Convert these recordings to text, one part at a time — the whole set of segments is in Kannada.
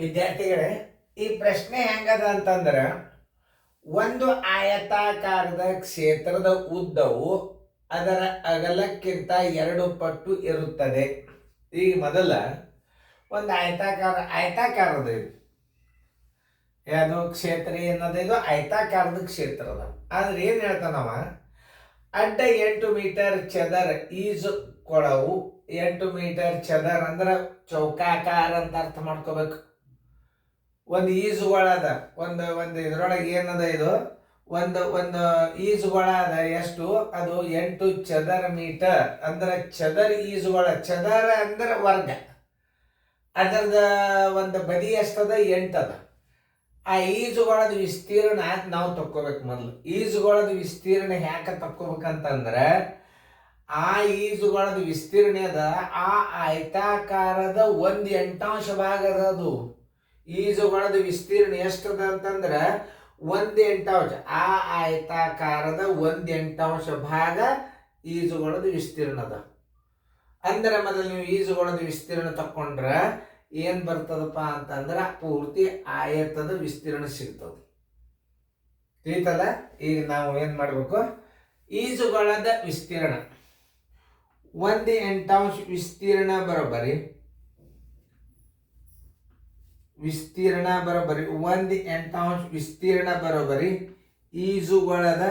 ವಿದ್ಯಾರ್ಥಿಗಳೇ, ಈ ಪ್ರಶ್ನೆ ಹೆಂಗದ ಅಂತಂದ್ರೆ, ಒಂದು ಆಯತಾಕಾರದ ಕ್ಷೇತ್ರದ ಉದ್ದವು ಅದರ ಅಗಲಕ್ಕಿಂತ 2 ಪಟ್ಟು ಇರುತ್ತದೆ. ಈಗ ಮೊದಲ ಒಂದು ಆಯತಾಕಾರದ ಇದು ಯಾವುದು ಕ್ಷೇತ್ರ ಏನದ, ಇದು ಆಯತಾಕಾರದ ಕ್ಷೇತ್ರ ಅದ. ಆದ್ರೆ ಏನ್ ಹೇಳ್ತಾನವ, ಅಡ್ಡ 8 ಮೀಟರ್ ಚದರ ಈಜು ಕೊಳವು 8 ಮೀಟರ್ ಚದರ ಅಂದ್ರೆ ಚೌಕಾಕಾರ ಅಂತ ಅರ್ಥ ಮಾಡ್ಕೋಬೇಕು. ಒಂದು ಈಜುಗೊಳ ಅದ, ಒಂದು ಇದ್ರೊಳಗೆ ಏನದ, ಇದು ಒಂದು ಈಜುಗೊಳ ಅದ. ಎಷ್ಟು ಅದು? 8 ಚದರ ಮೀಟರ್ ಅಂದ್ರೆ ಚದರ ಈಜುಗೊಳ. ಚದರ ಅಂದ್ರೆ ವರ್ಗ. ಅದರದ ಒಂದು ಬದಿ ಎಷ್ಟದ? 8 ಅದ. ಆ ಈಜುಗೊಳದ ವಿಸ್ತೀರ್ಣ ನಾವು ತಕ್ಕೋಬೇಕು. ಮೊದಲು ಈಜುಗೊಳದ ವಿಸ್ತೀರ್ಣ ಯಾಕೆ ತಕ್ಕೋಬೇಕಂತಂದ್ರೆ, ಆ ಈಜುಗೊಳದ ವಿಸ್ತೀರ್ಣದ ಆ ಆಯತಾಕಾರದ 1/8 ಭಾಗ ಅದ. ಅದು ಈಜುಗೊಳದ ವಿಸ್ತೀರ್ಣ ಎಷ್ಟದ ಅಂತಂದ್ರೆ 1/8. ಆ ಆಯತಾಕಾರದ 1/8 ಭಾಗ ಈಜುಗೊಳದ ವಿಸ್ತೀರ್ಣ ಅದ. ಅಂದ್ರೆ ಮೊದಲು ನೀವು ಈಜುಗೊಳದ ವಿಸ್ತೀರ್ಣ ತಕೊಂಡ್ರೆ ಏನ್ ಬರ್ತದಪ್ಪ ಅಂತಂದ್ರೆ ಪೂರ್ತಿ ಆಯತದ ವಿಸ್ತೀರ್ಣ ಸಿಗ್ತದೆ. ತಿಳಿತಲ್ಲ? ಈಗ ನಾವು ಏನ್ ಮಾಡ್ಬೇಕು, ಈಜುಗೊಳದ ವಿಸ್ತೀರ್ಣ 1/8 ವಿಸ್ತೀರ್ಣ ಬರೋಬ್ಬರಿ 1/8 ವಿಸ್ತೀರ್ಣ ಬರೋಬ್ಬರಿ ಈಜುಗೊಳದ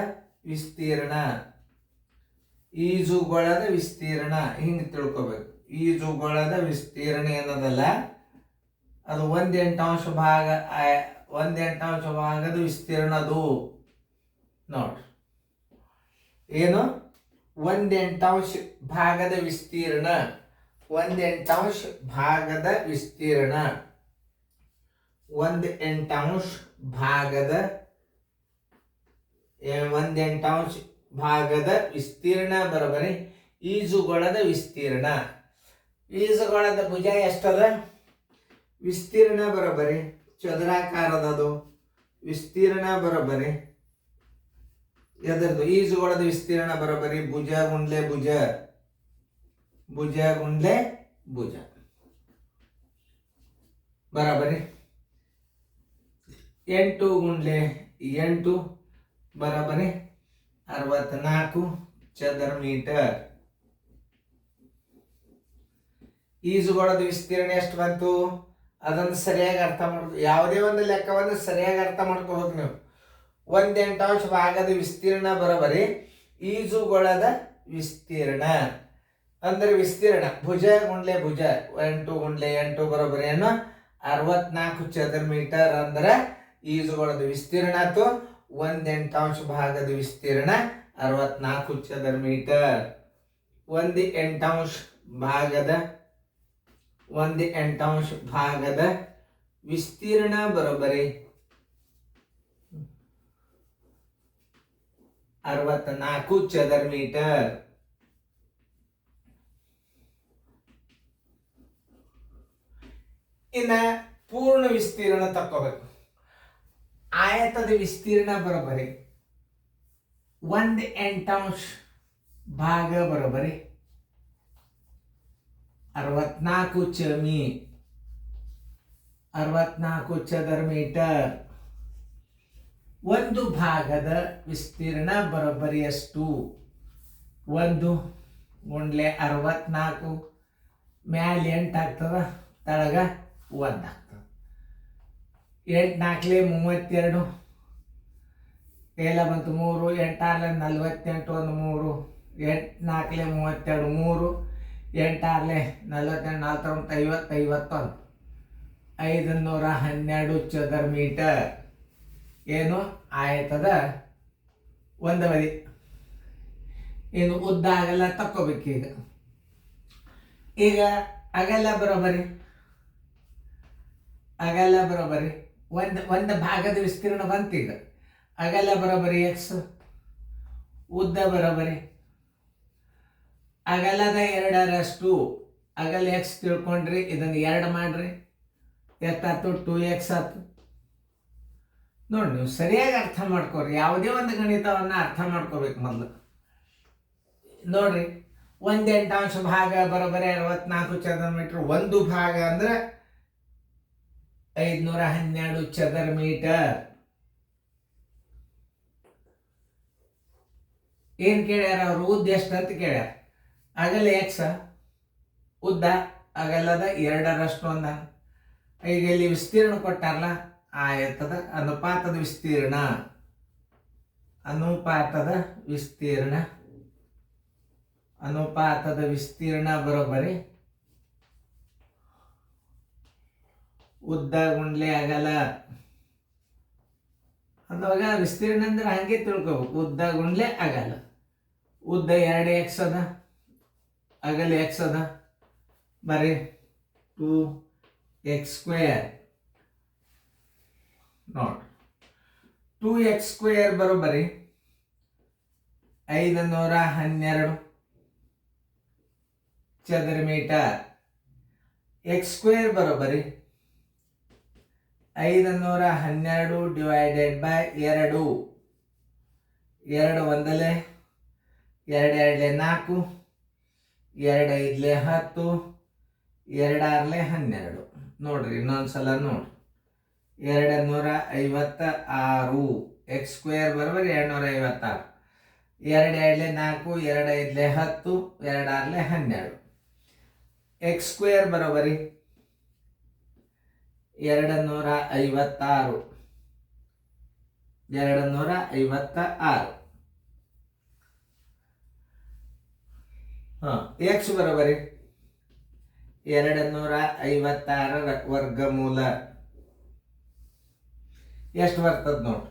ವಿಸ್ತೀರ್ಣ ಹಿಂಗೆ ತಿಳ್ಕೊಬೇಕು. ಈಜುಗೊಳದ ವಿಸ್ತೀರ್ಣ ಏನದಲ್ಲ, ಅದು 1/8 ಭಾಗ 1/8 ಭಾಗದ ವಿಸ್ತೀರ್ಣ. ಅದು ನೋಡ್ರಿ ಏನು, 1/8 ಭಾಗದ ವಿಸ್ತೀರ್ಣ. 1/8 ಭಾಗದ ವಿಸ್ತೀರ್ಣ 1/8 ಭಾಗದ ವಿಸ್ತೀರ್ಣ ಬರೋಬ್ಬರಿ ಈಜುಗೊಳದ ವಿಸ್ತೀರ್ಣ. ಈಜುಗೊಳದ ಭುಜ ಎಷ್ಟದ? ವಿಸ್ತೀರ್ಣ ಬರೋಬ್ಬರಿ ಚದುರಾಕಾರದದು ವಿಸ್ತೀರ್ಣ ಬರೋಬ್ಬರಿ ಎದರದು? ಈಜುಗೊಳದ ವಿಸ್ತೀರ್ಣ ಬರೋಬ್ಬರಿ ಭುಜ ಗುಂಡ್ಲೆ ಭುಜ ಬರೋಬ್ಬರಿ 8 ಗುಂಡ್ಲೆ 8 ಬರೋಬ್ಬರಿ 64 ಚದರ ಮೀಟರ್. ಈಜುಗೊಳದ ವಿಸ್ತೀರ್ಣ ಎಷ್ಟು ಬಂತು ಅದನ್ನು ಸರಿಯಾಗಿ ಅರ್ಥ ಮಾಡ್ಕೊ. ಯಾವುದೇ ಒಂದು ಲೆಕ್ಕವನ್ನು ಸರಿಯಾಗಿ ಅರ್ಥ ಮಾಡ್ಕೋಬೇಕು ನೀವು. 1/8 ಭಾಗದ ವಿಸ್ತೀರ್ಣ ಬರೋಬ್ಬರಿ ಈಜುಗೊಳದ ವಿಸ್ತೀರ್ಣ. ಅಂದ್ರೆ ವಿಸ್ತೀರ್ಣ ಭುಜ ಗುಂಡ್ಲೆ ಭುಜ 8 ಗುಂಡ್ಲೆ 8 ಬರೋಬ್ಬರಿ ಏನು 64 ಚದರ ಮೀಟರ್. ಅಂದ್ರೆ ಈಜುಗೊಳದ ವಿಸ್ತೀರ್ಣ ಆಯ್ತು. 1/8 ಭಾಗದ ವಿಸ್ತೀರ್ಣ 64 ಚದರ ಮೀಟರ್. 1/8 ಭಾಗದ ವಿಸ್ತೀರ್ಣ ಬರೋಬ್ಬರಿ 64 ಚದರ ಮೀಟರ್. ಇನ್ನ ಪೂರ್ಣ ವಿಸ್ತೀರ್ಣ ತಕ್ಕೋಬೇಕು. ಆಯತದ ವಿಸ್ತೀರ್ಣ ಬರೋಬ್ಬರಿ 1/8 ಭಾಗ ಬರೋಬ್ಬರಿ 64 ಚದರ ಮೀಟರ್. ಒಂದು ಭಾಗದ ವಿಸ್ತೀರ್ಣ ಬರೋಬ್ಬರಿ ಎಷ್ಟು? 1 ಗುಂಡ್ಲೆ 64 ಮ್ಯಾಲೆ 8 ಆಗ್ತದ, ತಳಗ 1 ಆಗ್ತದೆ. 8 4 32 ಎಲ್ಲ ಬಂತು 3 8 6 48 1 3 8 4 32 3 8 6 48 4 51 512 ಚದರ ಮೀಟರ್. ಏನು ಆಯತದ ಒಂದು ಬದಿ. ಏನು ಉದ್ದ ಆಗಲ್ಲ ತಕ್ಕೋಬೇಕು. ಈಗ ಅಗಲ ಬರೋಬ್ಬರಿ ಒಂದು ಭಾಗದ ವಿಸ್ತೀರ್ಣ ಬಂತು. ಈಗ ಅಗಲ ಬರೋಬ್ಬರಿ x, ಉದ್ದ ಬರೋಬ್ಬರಿ ಅಗಲದ 2 ಅಗಲ x ತಿಳ್ಕೊಂಡ್ರಿ. ಇದನ್ನು 2 ಮಾಡ್ರಿ, ಎಷ್ಟಾಯ್ತು? 2x ಆಯ್ತು. ನೋಡಿ, ನೀವು ಸರಿಯಾಗಿ ಅರ್ಥ ಮಾಡ್ಕೋರಿ. ಯಾವುದೇ ಒಂದು ಗಣಿತವನ್ನು ಅರ್ಥ ಮಾಡ್ಕೋಬೇಕು ಮೊದಲು. ನೋಡ್ರಿ, 1/8 ಭಾಗ ಬರೋಬ್ಬರಿ 64 ಚದರ ಮೀಟರ್. ಒಂದು ಭಾಗ ಅಂದ್ರೆ 512 ಚದರ ಮೀಟರ್. ಏನ್ ಕೇಳ್ಯಾರ ಅವ್ರು? ಉದ್ದ ಎಷ್ಟು ಅಂತ ಕೇಳ್ಯಾರ. ಅಗಲ ಎಕ್ಸ್, ಉದ್ದ ಅಗಲದ 2ರಷ್ಟು ಅಂದ. ಈಗ ಇಲ್ಲಿ ವಿಸ್ತೀರ್ಣ ಕೊಟ್ಟಾರಲ್ಲ, ಆಯತದ ಅನುಪಾತದ ವಿಸ್ತೀರ್ಣ, ಅನುಪಾತದ ವಿಸ್ತೀರ್ಣ, ಅನುಪಾತದ ವಿಸ್ತೀರ್ಣ ಬರೋಬ್ಬರಿ ಉದ್ದ ಗುಂಡ್ಲೆ ಅಗಲ. ಅಂದಾಗ ವಿಸ್ತೀರ್ಣ ಅಂದ್ರೆ ಹಂಗೆ ತಿಳ್ಕೊಬೇಕು, ಉದ್ದ ಗುಂಡ್ಲೆ ಅಗಲ. ಉದ್ದ 2x ಅದ, ಅಗಲ x ಅದ, ಬರೀ 2x². ನೋಡಿ 2x² ಬರೋಬ್ಬರಿ 512 ಚದರ ಮೀಟರ್. x² ಬರೋಬ್ಬರಿ 512 ಡಿವೈಡೆಡ್ ಬೈ 2. 2 ಒಂದಲೆ, 2 ಎರಡಲೆ 4, 2 ಐದಲೆ 10, 2 ಆರಲೆ 12. ನೋಡ್ರಿ ಇನ್ನೊಂದ್ಸಲ ನೋಡ್ರಿ, 256. x² ಬರೋಬ್ಬರಿ 256. 2 ಎರಡಲೆ 4, 2 ಐದಲೆ 10, 2 ಆರಲೆ 12. x² ಬರೋಬ್ಬರಿ 256. 256. x ಬರೋಬ್ಬರಿ 256 ವರ್ಗಮೂಲ. ಎಷ್ಟು ಬರ್ತದ ನೋಡ್ರಿ,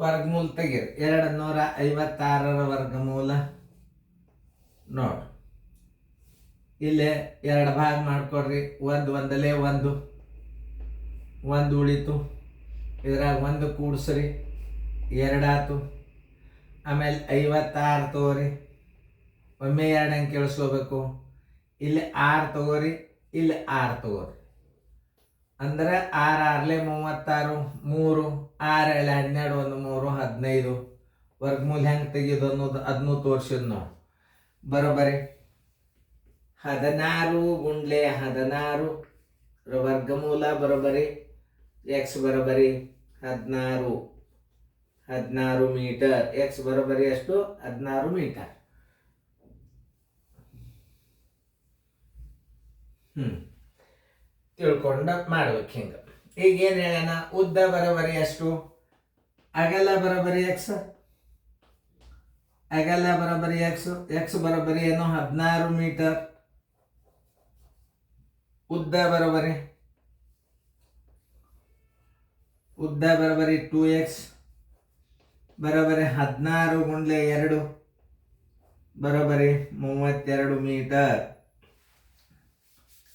ವರ್ಗಮೂಲ ತೆಗೀರಿ. 256 ವರ್ಗಮೂಲ ನೋಡ್ರಿ, ಇಲ್ಲೇ 2 ಭಾಗ ಮಾಡ್ಕೊಡ್ರಿ. ಒಂದಲೆ 1 ಉಳಿತು, ಇದ್ರಾಗ 1 ಕೂಡ್ಸ್ರಿ, 2 ಆತು. ಆಮೇಲೆ 56 ತಗೋರಿ, ಒಮ್ಮೆ 2 ಅಂಕೆ ಕೇಳಿಸ್ಕೋಬೇಕು. ಇಲ್ಲಿ 6 ತಗೋರಿ, ಇಲ್ಲಿ 6 ತಗೋರಿ. ಅಂದ್ರೆ 6 ಆರಲೆ 36, 3 6 ಎಳೆ 12, 1 3 15. ವರ್ಗಮೂಲ ಹೆಂಗೆ ತೆಗಿಯೋದು ಅನ್ನೋದು ಅದನ್ನು ತೋರಿಸಿದ್ ನಾವು. ಬರೋಬ್ಬರಿ 16 ಗುಂಡ್ಲೆ 16 ವರ್ಗಮೂಲ ಬರೋಬ್ಬರಿ x ಬರೋಬ್ಬರಿ 16 ಮೀಟರ್. x ಬರೋಬ್ಬರಿ ಎಷ್ಟು? 16 ಮೀಟರ್. ತಿಳ್ಕೊಂಡ ಮಾಡ್ಬೇಕು ಹಿಂಗ. ಈಗ ಏನ್ ಹೇಳೋಣ, ಉದ್ದ ಬರೋಬ್ಬರಿ ಎಷ್ಟು? ಅಗಲ ಬರೋಬ್ಬರಿ x, ಅಗಲ ಬರೋಬ್ಬರಿ x. x ಬರೋಬ್ಬರಿ ಏನು? 16 ಮೀಟರ್. ಉದ್ದ ಬರೋಬ್ಬರಿ 2x ಬರೋಬ್ಬರಿ 16 ಗುಂಡ್ಲೆ 2 ಬರೋಬ್ಬರಿ 32 ಮೀಟರ್.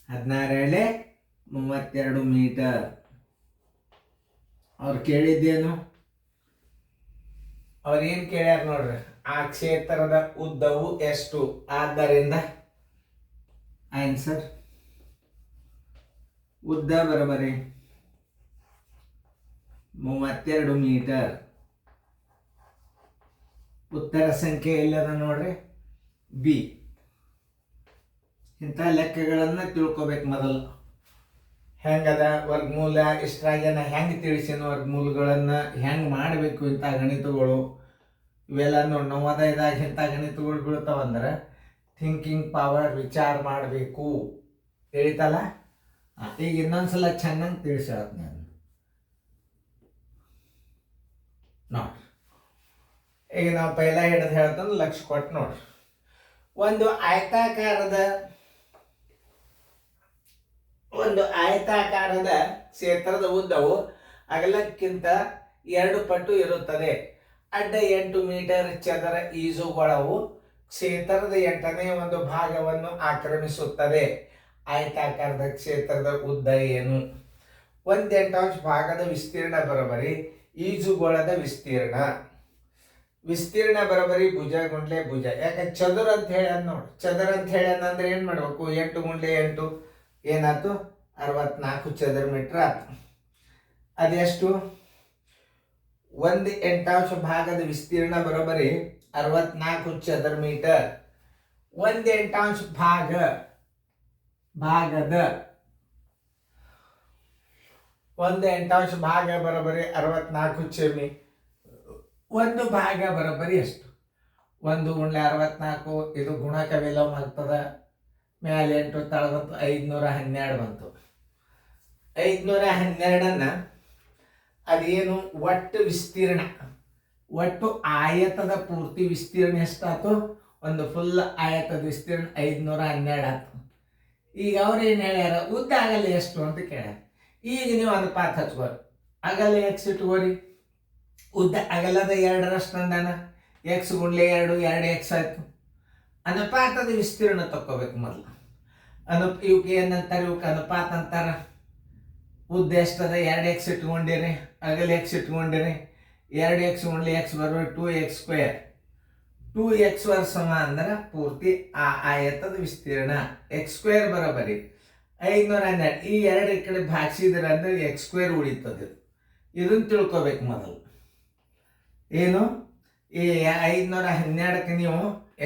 16 ಎಳೆ 32 ಮೀಟರ್. ಅವ್ರು ಕೇಳಿದ್ದೇನು? ಅವ್ರೇನ್ ಕೇಳ್ಯಾರ ನೋಡ್ರಿ, ಆ ಕ್ಷೇತ್ರದ ಉದ್ದವು ಎಷ್ಟು? ಆದ್ದರಿಂದ ಆನ್ಸರ್ ಉದ್ದ ಬರೋಬ್ಬರಿ 32 ಮೀಟರ್. ಉತ್ತರ ಸಂಖ್ಯೆ ಎಲ್ಲದ ನೋಡ್ರಿ, ಬಿ. ಇಂಥ ಲೆಕ್ಕಗಳನ್ನ ತಿಳ್ಕೊಬೇಕು ಮೊದಲು. ಹೆಂಗದ ವರ್ಗಮೂಲ ಇಷ್ಟ್ರಾಗ್ಯನ ಹೆಂಗೆ ತಿಳಿಸಿನ, ವರ್ಗಮೂಲಗಳನ್ನ ಹೆಂಗೆ ಮಾಡಬೇಕು, ಇಂಥ ಗಣಿತಗಳು ಇವೆಲ್ಲ ನೋಡಿ. ನವೋದಯದಾಗ ಇಂಥ ಗಣಿತಗಳು ಬೀಳ್ತಾವಂದ್ರೆ ಥಿಂಕಿಂಗ್ ಪವರ್, ವಿಚಾರ ಮಾಡಬೇಕು ತಿಳಿತಲ್ಲ. ಈಗ ಇನ್ನೊಂದ್ಸಲ ಚೆನ್ನಾಗಿ ತಿಳಿಸಿ ನಾನು ನೋಡ್ರಿ. ಈಗ ನಾವು ಪೈಲ ಹಿಡಿದು ಹೇಳ್ತಂದ್ರೆ ಲಕ್ಷ ಕೊಟ್ಟು ನೋಡ್ರಿ. ಒಂದು ಆಯತಾಕಾರದ ಕ್ಷೇತ್ರದ ಉದ್ದವು ಅಗಲಕ್ಕಿಂತ 2 ಪಟ್ಟು ಇರುತ್ತದೆ. ಅಡ್ಡ 8 ಮೀಟರ್ ಚದರ ಈಜುಗೊಳವು ಕ್ಷೇತ್ರದ 8ನೇ ಒಂದು ಭಾಗವನ್ನು ಆಕ್ರಮಿಸುತ್ತದೆ. ಆಯತಾಕಾರದ ಕ್ಷೇತ್ರದ ಉದ್ದ ಏನು? 1/8 ಭಾಗದ ವಿಸ್ತೀರ್ಣ ಬರೋಬ್ಬರಿ ಈಜುಗೊಳದ ವಿಸ್ತೀರ್ಣ. ವಿಸ್ತೀರ್ಣ ಬರೋಬ್ಬರಿ ಭುಜ ಗುಂಡ್ಲೆ ಭುಜ. ಯಾಕೆ ಚದುರ ಅಂತ ಹೇಳ ನೋಡಿ. ಚದುರ ಅಂತ ಹೇಳಂದ್ರೆ ಏನ್ ಮಾಡ್ಬೇಕು? 8 ಗುಂಡ್ಲೆ 8 ಏನಾಯ್ತು? 64 ಚದರ ಮೀಟರ್ ಆಯ್ತು. ಅದೆಷ್ಟು? 1/8 ಭಾಗದ ವಿಸ್ತೀರ್ಣ ಬರೋಬ್ಬರಿ 64 ಚದರ ಮೀಟರ್. 1/8 ಭಾಗದ 1/8 ಭಾಗ ಬರೋಬ್ಬರಿ 64 ಚಿಮ್ಮಿ. 1 ಭಾಗ ಬರೋಬ್ಬರಿ ಎಷ್ಟು? 1 × 64 ಇದು ಗುಣಕ ವಿಲೋಮ ಆಗ್ತದೆ. ಮೇಲೆ 8 ತಳಗಂತು 512 ಬಂತು. 512 ಅದೇನು ಒಟ್ಟು ವಿಸ್ತೀರ್ಣ, ಒಟ್ಟು ಆಯತದ ಪೂರ್ತಿ ವಿಸ್ತೀರ್ಣ ಎಷ್ಟಾಯ್ತು? ಒಂದು ಫುಲ್ ಆಯತದ ವಿಸ್ತೀರ್ಣ 512 ಆಯ್ತು. ಈಗ ಅವ್ರು ಏನು ಹೇಳ್ಯಾರ? ಉದ್ದ ಅಗಲ ಎಷ್ಟು ಅಂತ ಕೇಳ್ಯಾರ. ಈಗ ನೀವು ಅನುಪಾತ ಹಚ್ಕೋರಿ. ಅಗಲ ಎಕ್ಸ್ ಇಟ್ಕೋರಿ. ಉದ್ದ ಅಗಲದ 2ರಷ್ಟು ಅಂದಾನ. ಎಕ್ಸ್ × 2 2x ಆಯ್ತು. ಅನುಪಾತದ ವಿಸ್ತೀರ್ಣ ತಕ್ಕೋಬೇಕು ಮೊದಲು. ಇವಕ್ಕೆ ಏನಂತಾರೆ? ಇವಕ್ಕೆ ಅನುಪಾತ ಅಂತಾರ. ಉದ್ದ ಎಷ್ಟದ? 2x ಇಟ್ಕೊಂಡಿರಿ, ಅಗಲ x ಇಟ್ಕೊಂಡಿರಿ. 2x × x ಬರೋದು 2x². 2x² ಸಮ ಅಂದ್ರೆ ಪೂರ್ತಿ ಆ ಆಯತದ ವಿಸ್ತೀರ್ಣ. x² ಬರೋಬರಿ 512. ಈ 2 ಈ ಕಡೆ ಭಾಗಿಸಿದ್ರ ಅಂದ್ರೆ x² ಉಳಿತದೆ. ಇದನ್ನ ತಿಳ್ಕೊಬೇಕು ಮೊದಲು. ಏನು? ಈ 512ಕ್ಕೆ ನೀವು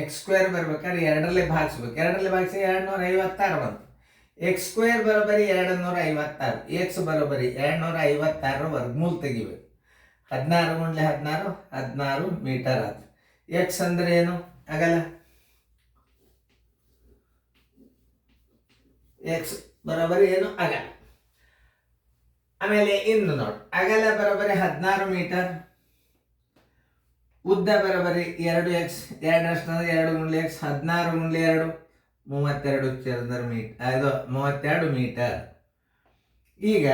x² ಬರ್ಬೇಕಾದ್ರೆ 2ರಲ್ಲಿ ಭಾಗಿಸ್ಬೇಕು. 2ರಲ್ಲಿ ಭಾಗಿಸಿ 256 ಬಂತು. x² ಬರೋಬರಿ 256. x ಬರೋಬರಿ 256 ವರ್ಗಮೂಲ ತೆಗಿಬೇಕು. 16 × 16 16 ಮೀಟರ್ ಆಯ್ತು. ಎಕ್ಸ್ ಅಂದ್ರೆ ಏನು? ಅಗಲ. ಎಕ್ಸ್ ಬರೋಬರಿ ಏನು? ಅಗಲ. ಆಮೇಲೆ ಇನ್ನು ನೋಡಿ, ಅಗಲ ಬರೋಬರಿ 16 ಮೀಟರ್, ಉದ್ದ ಬರೋಬರಿ 2x. 2ರಷ್ಟು ಅಂದ್ರೆ 2 × x, 16 × 2 32 ಚದರ ಮೀಟರ್. ಅದು 32 ಮೀಟರ್. ಈಗ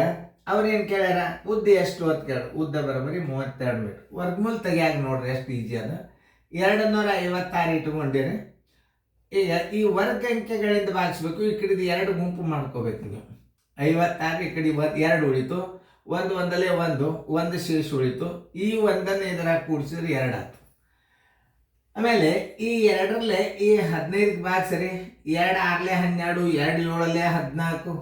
ಅವ್ರೇನು ಕೇಳ್ಯಾರ? ಉದ್ದ ಎಷ್ಟು ಅಂತ ಕೇಳ. ಉದ್ದ ಬರೋಬರಿ 32 ಮೀಟರ್. ವರ್ಗಮೂಲ ತೆಗಿಯಾಗ ನೋಡ್ರಿ ಎಷ್ಟು ಈಜಿ ಅದ. 256 ಇಟ್ಕೊಂಡಿರಿ. ಈಗ ಈ ವರ್ಗ ಅಂಕೆಗಳಿಂದ ಭಾಗಿಸ್ಬೇಕು. ಈ ಕಡೆದು 2 ಗುಂಪು ಮಾಡ್ಕೋಬೇಕು ನೀವು. 56 ಈ ಕಡೆ 2 ಉಳಿತು. 1 ಒಂದಲ್ಲೇ 1 ಶೇಷ ಉಳಿತು. ಈ 1ನ್ನು ಇದರಾಗ ಕೂಡಿಸಿದ್ರೆ 2 ಆಯ್ತು. ಆಮೇಲೆ ಈ 2ರಲ್ಲೇ ಈ 15ಕ್ಕೆ ಭಾಗಿಸ್ರಿ. 2 6 12, 2 7 14.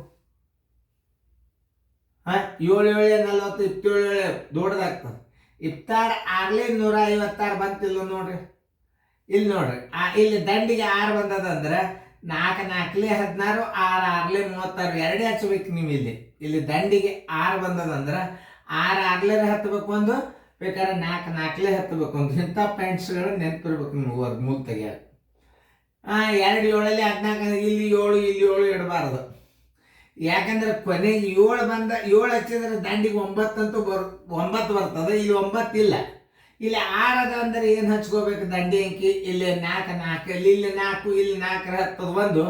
7 7 40, 27 ದೊಡ್ಡದಾಗ್ತದೆ. 26 6 156 ಬಂತಿಲ್ಲ ನೋಡ್ರಿ. ಇಲ್ಲಿ ನೋಡ್ರಿ, ಇಲ್ಲಿ ದಂಡಿಗೆ 6 ಬಂದದಂದ್ರೆ 4 4 16, 6 6 36 2 ಹಚ್ಬೇಕು ನೀವು. ಇಲ್ಲಿ ದಂಡಿಗೆ 6 ಬಂದದಂದ್ರೆ 6 6 ಹತ್ತಬೇಕು ಒಂದು, ಬೇಕಾದ್ರೆ 4 4 ಹತ್ತಬೇಕು ಒಂದು. ಇಂಥ ಪಾಯಿಂಟ್ಸ್ಗಳು ನೆನಪಿರ್ಬೇಕು ನಿಮ್ಗೆ ವರ್ಗಮೂಲ ತೆಗಿಯಾಕ. 2 7 14 ಇಲ್ಲಿ 7 ಇಲ್ಲಿ 7 ಇಡಬಾರ್ದು. ಯಾಕಂದ್ರೆ ಕೊನೆಗೆ 7 ಬಂದ 7 ಹಚ್ಚಿದ್ರೆ ದಂಡಿಗೆ 9 ಅಂತೂ 9 ಬರ್ತದೆ. ಇಲ್ಲಿ 9 ಇಲ್ಲ. ಇಲ್ಲಿ 6 ಅದ ಅಂದ್ರೆ ಏನು ಹಚ್ಕೋಬೇಕು? ದಂಡಿ ಅಂಕಿ ಇಲ್ಲಿ 4 4, ಇಲ್ಲಿ 4 ಇಲ್ಲಿ 4 ಹತ್ತದ ಒಂದು.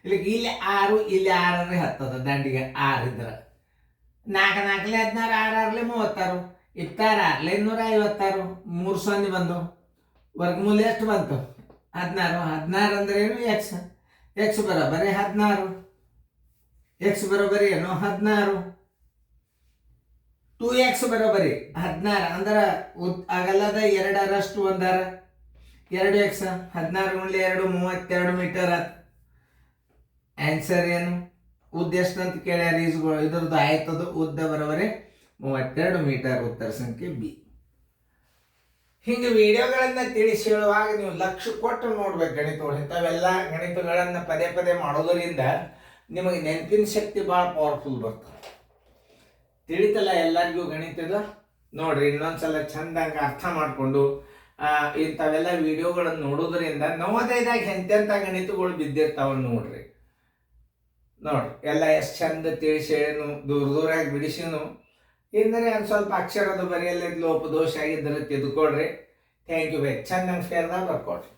ಇಲ್ಲಿ 6 ಇಲ್ಲಿ 6 ಹತ್ತದ ದಂಡಿಗೆ 6 ಇದ್ರೆ. 4 4 16, 6 6 36, 26 156, 3 0 ಬಂದು. ವರ್ಗಮೂಲ ಎಷ್ಟು ಬಂತು? 16. 16 ಅಂದ್ರೆ ಏನು? ಎಕ್ಸ್. ಎಕ್ಸ್ ಬರೋಬರಿ 16. ಎಕ್ಸ್ ಬರೋಬರಿ ಏನು? 16. 2x ಬರೋಬರಿ 16 ಅಂದ್ರೆ ಅಗಲದ 2ರಷ್ಟು ಒಂದಾರ 2x. 16 × 2 32 ಮೀಟರ್ ಆಯ್ತು. ಆನ್ಸರ್ ಏನು? ಉದ್ದ ಎಷ್ಟು ಅಂತ ಕೇಳ್ಯಾರ. ಇದ್ರದ್ದು ಆಯ್ತದು. ಉದ್ದ ಬರೋಬರಿ 32 ಮೀಟರ್. ಉತ್ತರ ಸಂಖ್ಯೆ ಬಿ. ಹಿಂಗೆ ವಿಡಿಯೋಗಳನ್ನ ತಿಳಿಸಿ ಹೇಳುವಾಗ ನೀವು ಲಕ್ಷ್ಯ ಕೊಟ್ಟು ನೋಡ್ಬೇಕು ಗಣಿತಗಳು. ಇಂಥವೆಲ್ಲ ಗಣಿತಗಳನ್ನು ಪದೇ ಪದೇ ಮಾಡೋದರಿಂದ ನಿಮಗೆ ನೆನಪಿನ ಶಕ್ತಿ ಭಾಳ ಪವರ್ಫುಲ್ ಬರ್ತದೆ. ತಿಳಿತಲ್ಲ ಎಲ್ಲರಿಗೂ ಗಣಿತದ? ನೋಡ್ರಿ, ಇನ್ನೊಂದ್ಸಲ ಚಂದಂಗೆ ಅರ್ಥ ಮಾಡಿಕೊಂಡು ಇಂಥವೆಲ್ಲ ವಿಡಿಯೋಗಳನ್ನು ನೋಡೋದ್ರಿಂದ ನವೋದಯದಾಗ ಎಂತೆಂಥ ಗಣಿತಗಳು ಬಿದ್ದಿರ್ತಾವ ನೋಡ್ರಿ. ಎಲ್ಲ ಎಷ್ಟು ಚಂದ ತಿಳಿಸಿ ಹೇಳೇನು, ದೂರಾಗಿ ಬಿಡಿಸಿನು. ಅಂದರೆ ಒಂದು ಸ್ವಲ್ಪ ಅಕ್ಷರದ ಬರೆಯಲ್ಲ ಲೋಪದೋಷ ಆಗಿದ್ದರೆ ತಿದ್ಕೊಳ್ರಿ. Thank you. ಚಂದಂಗೆ ಫೇರ್ದಾಗ ಬರ್ಕೊಡ್ರಿ.